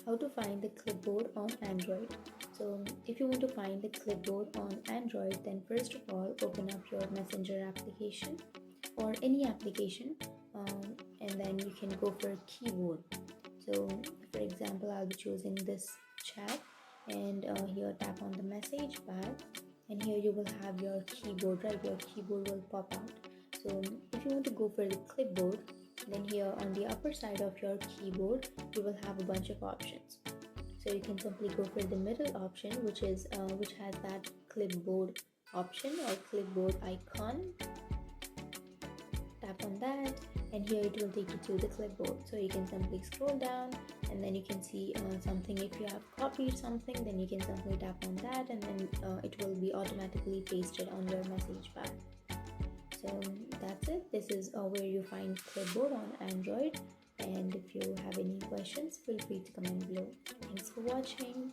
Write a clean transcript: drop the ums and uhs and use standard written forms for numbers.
How to find the clipboard on Android. So if you want to find the clipboard on Android, then first of all open up your messenger application or any application, and then you can go for keyboard. So for example, I'll be choosing this chat, and here tap on the message bar, and here you will have your keyboard, right? Your keyboard will pop out. So if you want to go for the clipboard, then here on the upper side of your keyboard you will have a bunch of options. So you can simply go for the middle option, which has that clipboard option or clipboard icon. Tap on that, and here it will take you to the clipboard. So you can simply scroll down, and then you can see something. If you have copied something, then you can simply tap on that, and then it will be automatically pasted on your message bar. So that's it. This is where you find clipboard on Android, and if you have any questions, feel free to comment below. Thanks for watching.